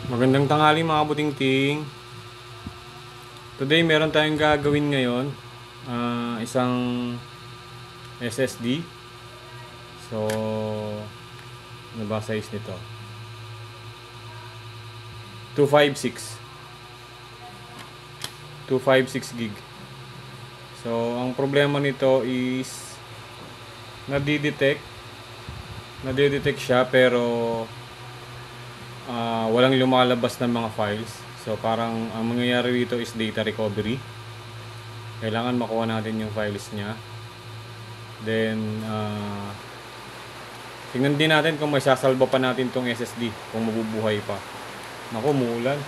Magandang tanghali mga butingting. Today meron tayong gagawin ngayon. Isang SSD. So, ano ba size nito? 256. 256 gig. So, ang problema nito is nadidetect siya pero walang lumalabas ng mga files. So parang ang mangyayari dito is data recovery. Kailangan makuha natin yung files niya. Then tingnan din natin kung may sasalba pa natin tong SSD, kung mabubuhay pa. Naku, muulan.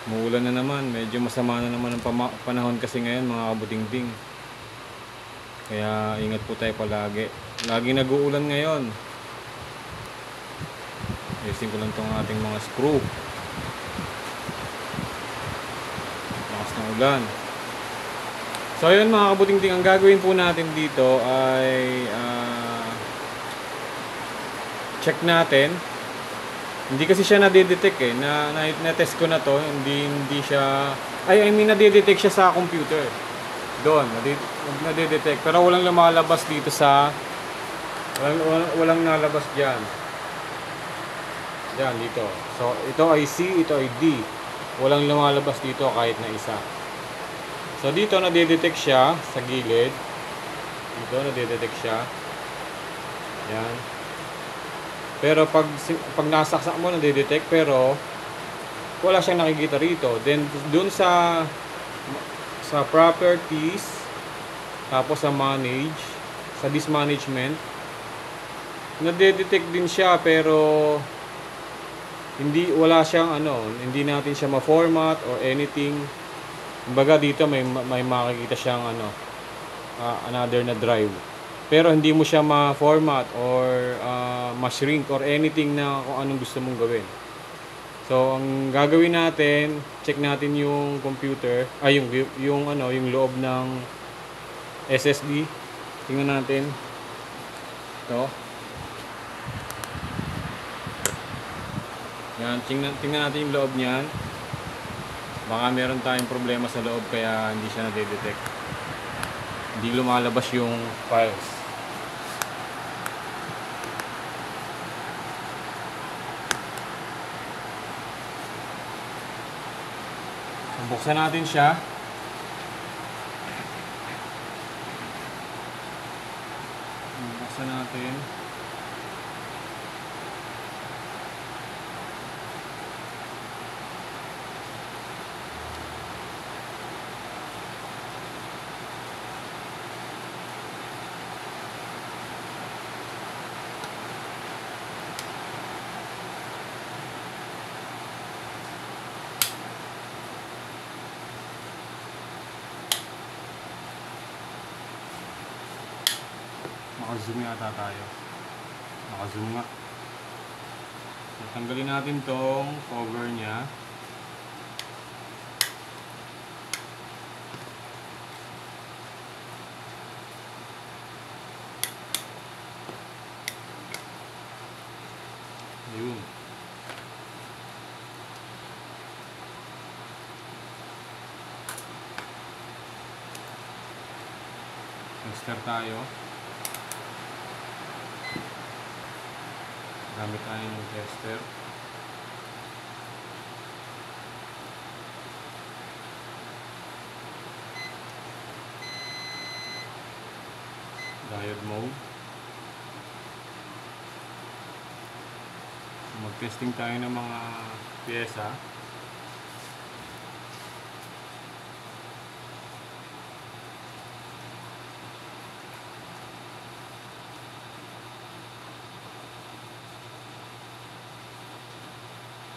Muulan na naman. Medyo masama na naman ang panahon kasi ngayon mga kabutingting. Kaya ingat po tayo palagi. Lagi nag-uulan ngayon. Ayusin ko lang itong ating mga screw. Lakas ng ulan. So ayun mga kabutingting, ang gagawin po natin dito ay check natin. Hindi kasi siya nadidetect eh. Na-test ko na to. Hindi siya, nadidetect siya sa computer. Doon, nadidetect. Pero walang lumalabas dito sa, walang nalabas dyan. Yan, dito. So, ito ay C, ito ay D. Walang lumalabas dito kahit na isa. So, dito nadidetect siya sa gilid. Dito nadidetect siya. Yan. Pero pag nasaksak mo, nadidetect. Pero, wala siyang nakikita rito. Then, dun sa properties, tapos sa manage, sa disk management, nadidetect din siya pero wala siyang hindi natin siya ma-format or anything. Kumbaga dito may makikita siyang another na drive. Pero hindi mo siya ma-format or ma-shrink or anything na kung anong gusto mong gawin. So ang gagawin natin, check natin yung computer, yung loob ng SSD. Tingnan natin. Ito. Yan, tingnan natin yung loob niyan. Baka meron tayong problema sa loob kaya hindi siya nadidetect. Hindi lumalabas yung files. So, buksan natin siya. Buksan natin. Naka-zoom yata tayo. Naka-zoom nga. So, tanggalin natin tong cover niya. Ayun. Tester tayo. Gamit tayo ng tester. Diode mode. Mag-testing tayo ng mga pyesa.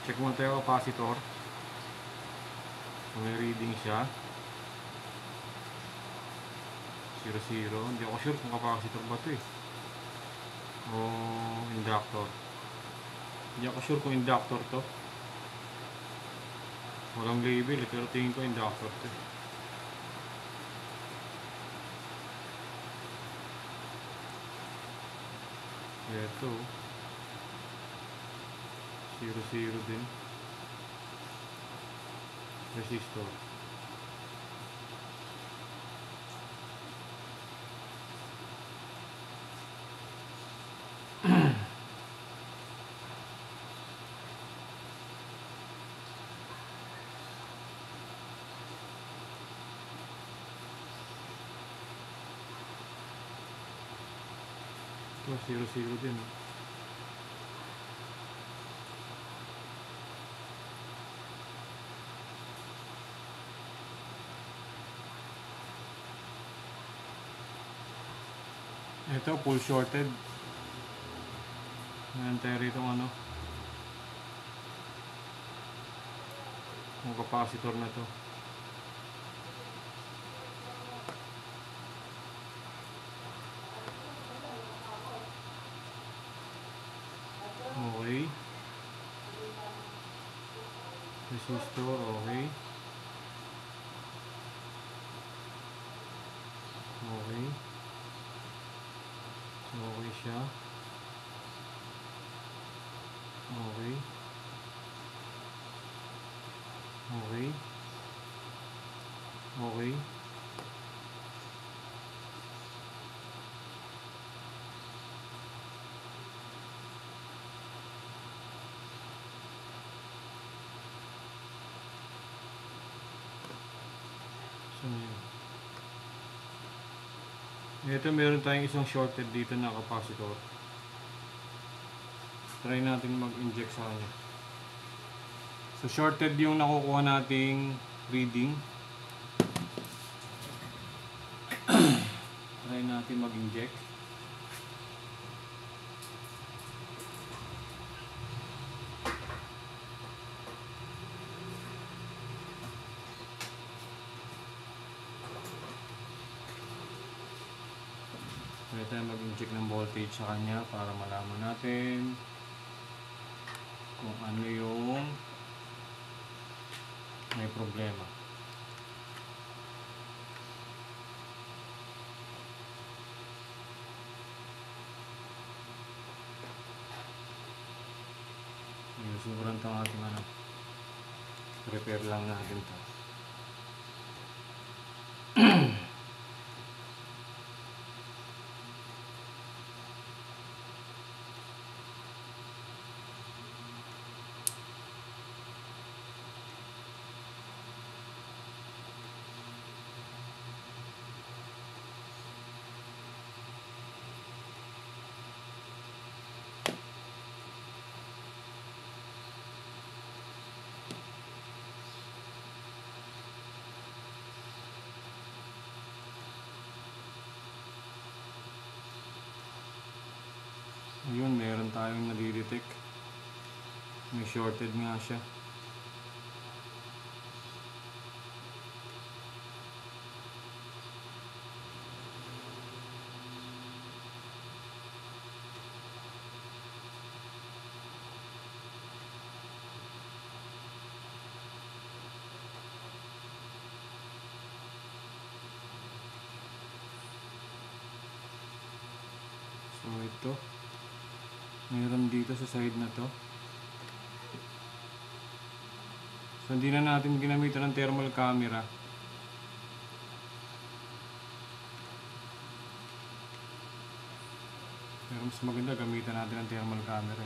Check mo tayo capacitor. May reading siya. 0, 0. Hindi ako sure kung capacitor ba ito eh. O inductor. Hindi ako sure kung inductor to. Walang label eh, pero tingin ko inductor to. Ito. 0 din. Resistor. Ito, 0 din. Ito, full shorted. Ngayon tayo rito ano, yung capacitor na to. Okay. Resistor, okay. Okay. Okay siya. Okay. Okay. Okay. So, ito meron tayong isang shorted dito na capacitor. Try natin mag-inject sa kanya. So shorted yung nakukuha nating reading. Try natin mag-inject. Try tayo mag-inject ng voltage sa kanya para malaman natin kung ano yung may problema. Sobrang tang ating ano, prepare lang natin to. Ayun, meron tayong nadidetect. May shorted nga siya. So ito, meron dito sa side na to. So hindi na natin ginamitan ng thermal camera. Pero mas maganda gamitan natin ng thermal camera.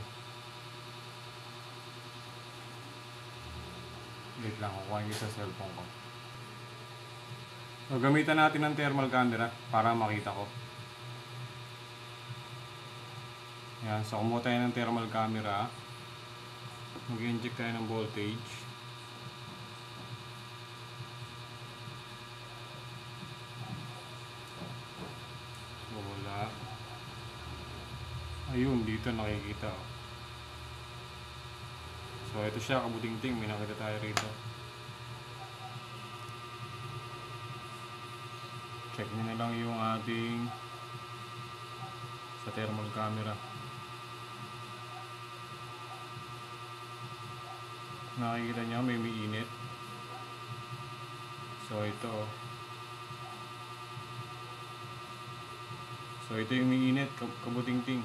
Wait lang, kukuha nyo sa cellphone ko. So gamitan natin ng thermal camera para makita ko. Yan, so kumuha tayo ng thermal camera. Mag-inject tayo ng voltage. So wala. Ayun, dito nakikita. So ito siya, kabuting-ting. May nakita tayo rito. Check nyo na lang yung ating sa thermal camera. Nakikita nyo, may umiinit. So ito. So ito yung umiinit, kabuting-ting.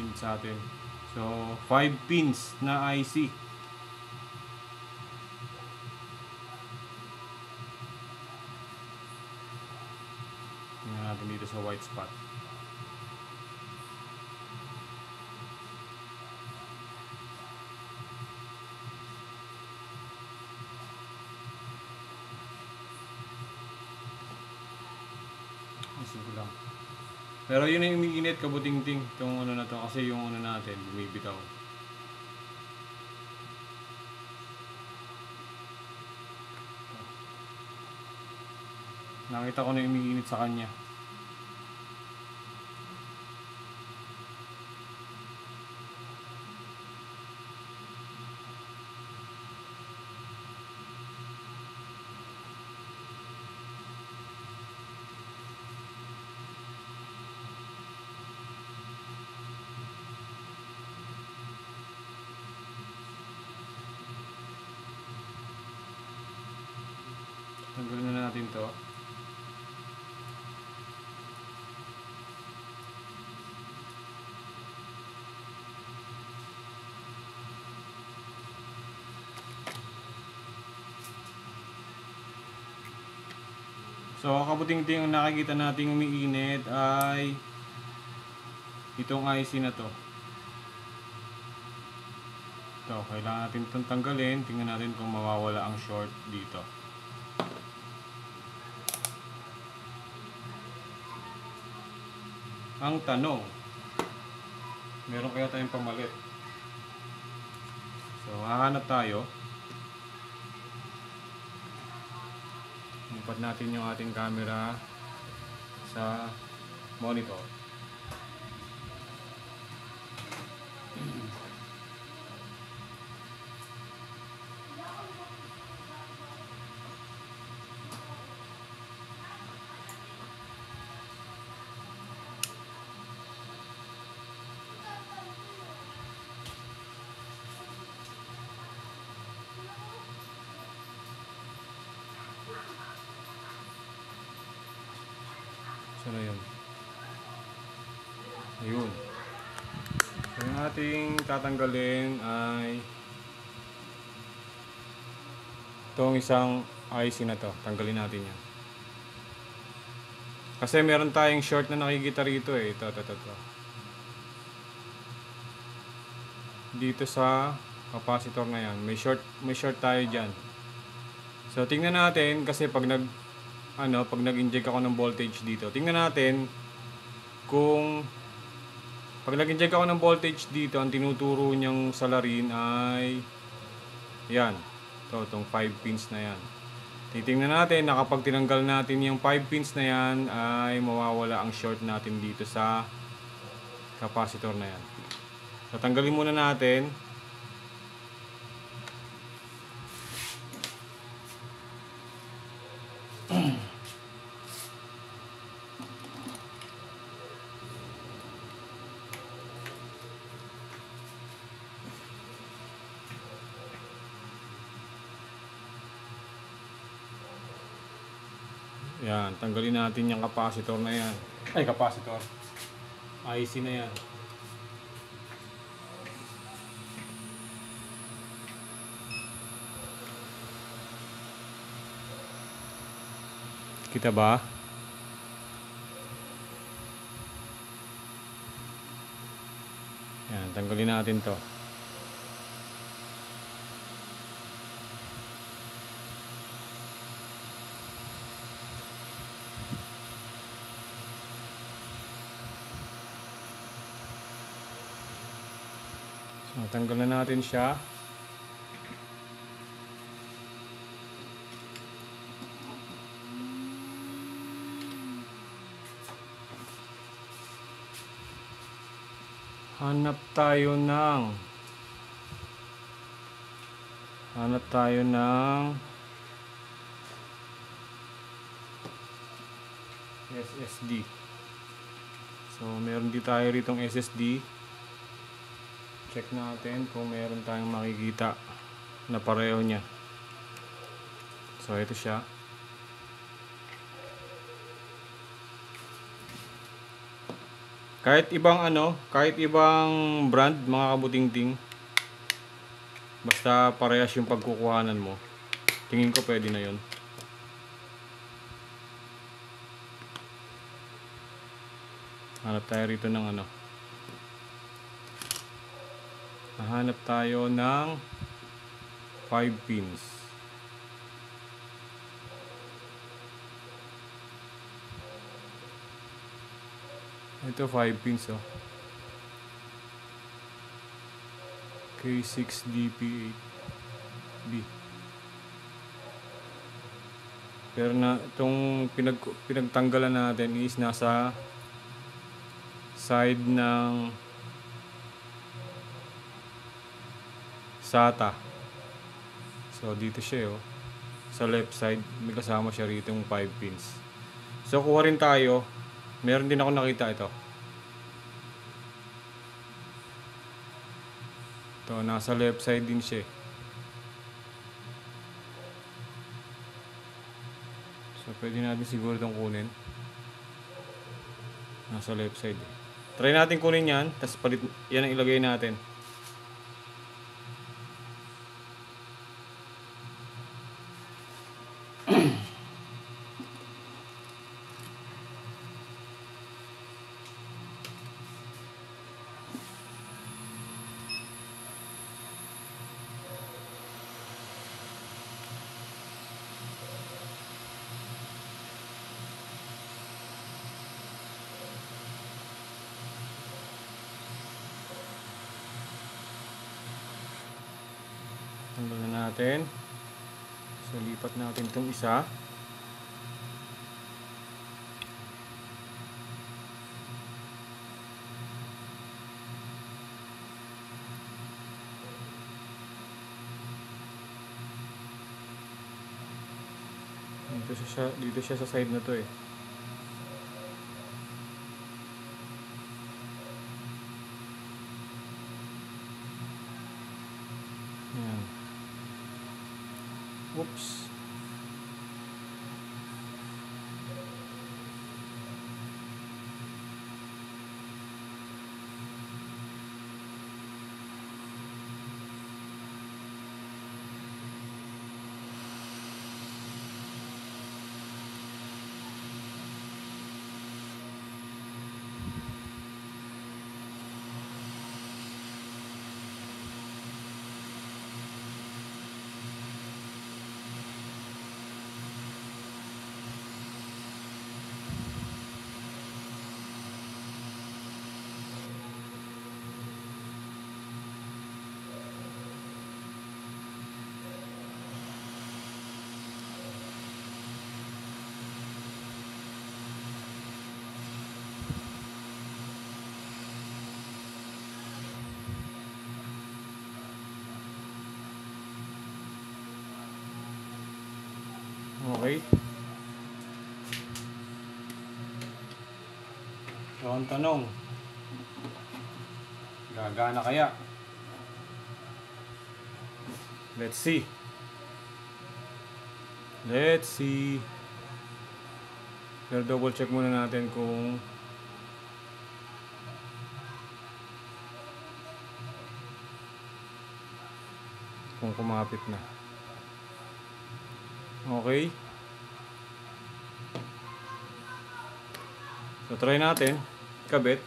umiinit sa atin. So 5 pins na IC. Tingnan natin dito sa white spot. Sige lang. Pero yun yung umiinit, kabuting-ting. Itong ano na to, kasi yung ano natin, bumibitaw. Nakita ko na yung umiinit sa kanya. Tanggalin na natin to. So kabuting-ting ang nakikita nating umiinit ay itong IC na to. Ito, kailangan natin itong tanggalin. Tingnan natin kung mawawala ang short dito. Ang tanong, meron kaya tayong pamalit? So hahanap tayo. Lipat natin yung ating camera sa monitor. Saan na yun? Ayun. So yung ating tatanggalin ay itong isang IC na to. Tanggalin natin yan. Kasi meron tayong short na nakikita rito eh. Ito. Dito sa capacitor na yan. May short tayo dyan. So tingnan natin kasi pag nag-inject ako ng voltage dito. Tingnan natin kung pag nag-inject ako ng voltage dito, ang tinuturo niyang salarin ay yan. Itong 5 pins na yan. Titingnan natin na kapag tinanggal natin yung 5 pins na yan ay mawawala ang short natin dito sa capacitor na yan. So tanggalin muna natin. Yan, tanggalin natin yung capacitor na yan. Ay, capacitor. IC na yan. Kita ba? Yan, tanggalin natin to. So, tanggal na natin siya. Hanap tayo ng SSD. So meron din tayo ritong SSD. Check natin kung meron tayong makikita na pareho niya. So ito siya. kahit ibang brand mga kabutingting, basta parehas yung pagkukuhanan mo, tingin ko pwede na yun. Hanap tayo rito ng Hanap tayo ng 5 pins. Ito 5 pins oh. K6DP8B. Pero na itong pinagtanggalan natin is nasa side ng SATA. So dito siya oh. Sa left side may kasama siya rito yung 5 pins. So kuha rin tayo. Meron din ako nakita ito. Ito nasa left side din siya. So pwede natin siguro itong kunin. Nasa left side. Try natin kunin yan. Tapos yan ang ilagay natin. Tanggalin natin. So lipat natin itong isa. Dito siya sa side na to eh. Yan. Oops. Okay. So ang tanong, gagana kaya? Let's see. Pero double check muna natin kung kumapit na. Okay. So try natin kabit.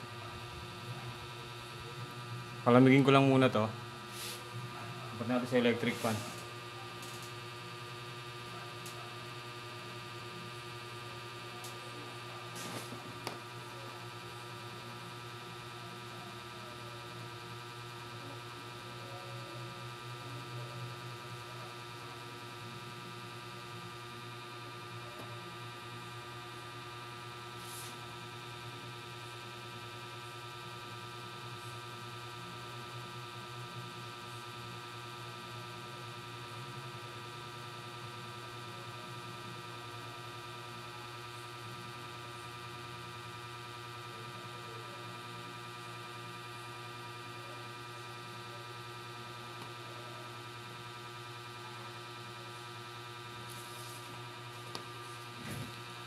Palamigin ko lang muna to. Dapat natin sa electric fan.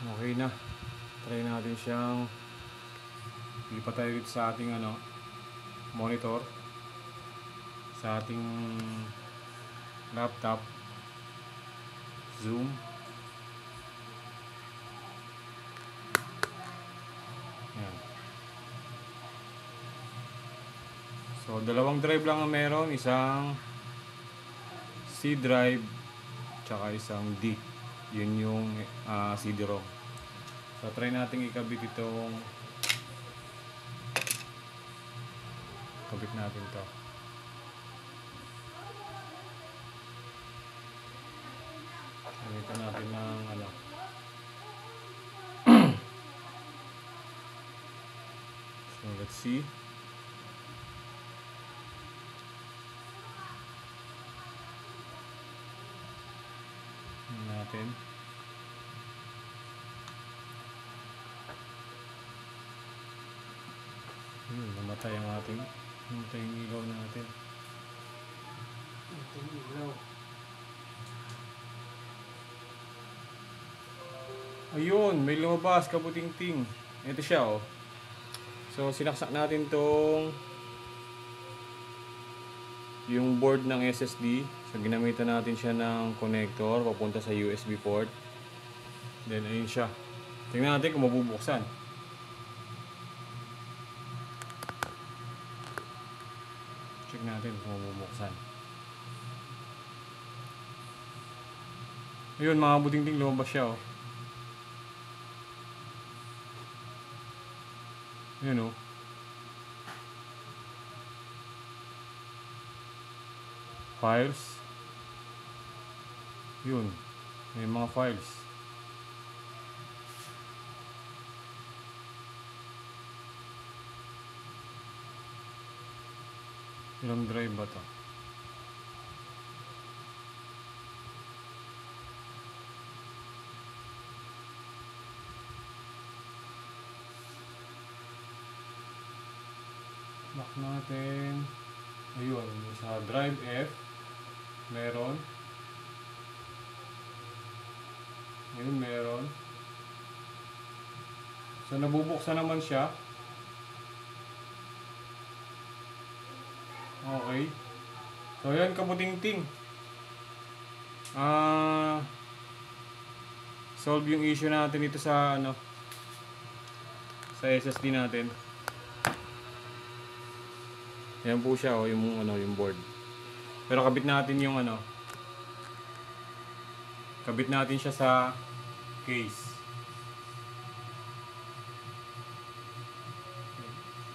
Okay na. Try natin siyang Lipat tayo dito sa ating monitor, sa ating laptop. Zoom. Ayan. So, dalawang drive lang ang meron. Isang C drive tsaka isang D. Yun yung CD-ROM. So, try natin ikabit itong kabit natin to. Gamitan natin ng so, let's see. Natin. Namatay ang ilaw natin. Namatay yung ilaw. Ayun, may lumabas, kabuting-ting. Ito siya, oh. So, sinaksak natin yung board ng SSD. So, ginamitan natin siya ng connector papunta sa USB port. Then, ayun siya. Tingnan natin kung mabubuksan. Check natin kung mabubuksan. Ayun, mga buting-ting, lumabas siya, oh. Yun, oh. Files. Yun. May mga files. Ilang drive ba to? Lock natin. Ayun, sa drive F meron. Ayun, meron. So, nabubuksan naman siya. Okay. So, yan, kabuting-ting. Solve yung issue natin dito sa sa SSD natin. Yan po siya, oh, yung board. Pero kabit natin yung kabit natin siya sa case.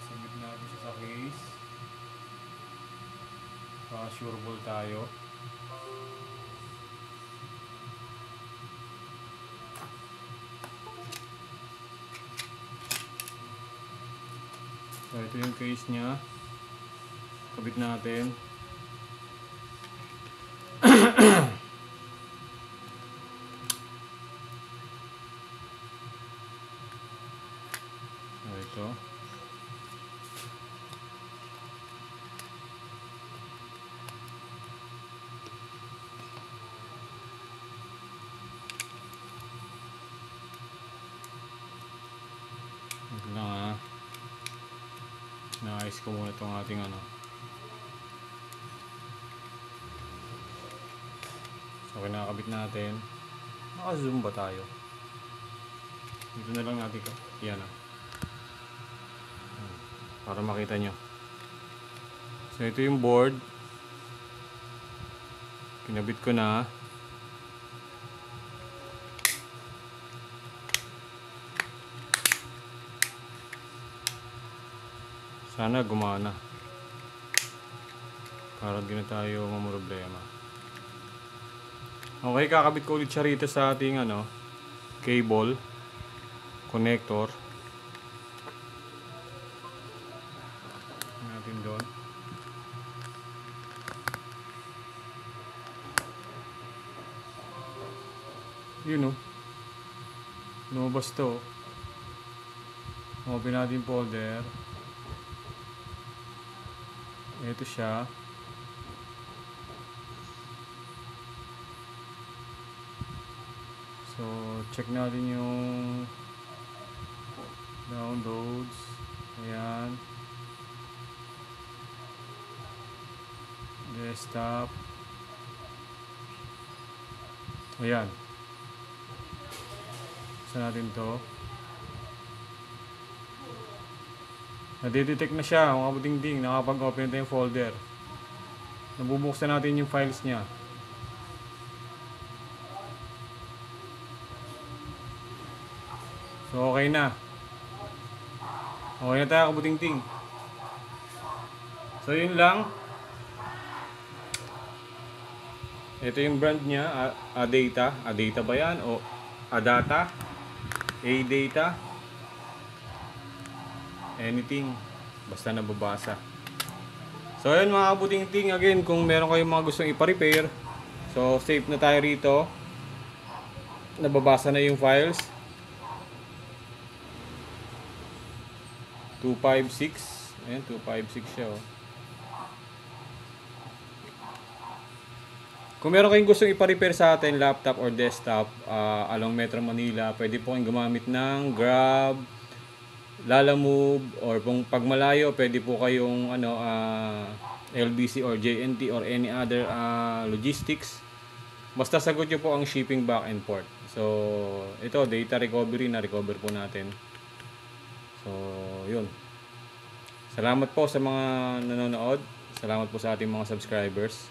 Kabit natin siya sa case. Para sureball tayo. So, ito yung case niya. Kabit natin. So, ito. Ito lang, naayos ko muna itong ating So, kinakabit natin. Naka-zoom ba tayo? Dito na lang natin yan, para makita nyo. So, ito yung board. Kinabit ko na. Sana gumana. Para di na tayo mamroblema. Okay, kakabit ko ulit siya rito sa ating cable connector. Natin doon. Yun, lumabas to. Open natin folder. Ito siya. So, check natin yung downloads. Ayan. Desktop. Ayan. Saan natin to? Nadidetect na siya, mga budingding. Nakapag-open ito yung folder. Nabubuksan natin yung files niya. So, okay na. Okay na tayo, kabutingting. So, yun lang. Ito yung brand niya, Adata. Adata ba yan? O Adata? A-Data? Anything. Basta nababasa. So, ayun mga kabutingting. Again, kung meron kayong mga gustong ipa-repair, so, safe na tayo rito. Nababasa na yung files. 256. Ayan, 256 siya, oh. Kung meron kayong gustong ipa-repair sa atin, laptop or desktop, along Metro Manila, pwede po kayong gumamit ng Grab, Lalamove, or kung pag malayo, pwede po kayong LBC or JNT or any other logistics. Basta sagot nyo po ang shipping back and forth. So, ito, data recovery, na-recover po natin. So, yun. Salamat po sa mga nanonood. Salamat po sa ating mga subscribers.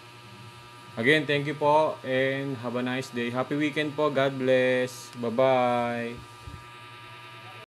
Again, thank you po and have a nice day. Happy weekend po. God bless. Bye-bye.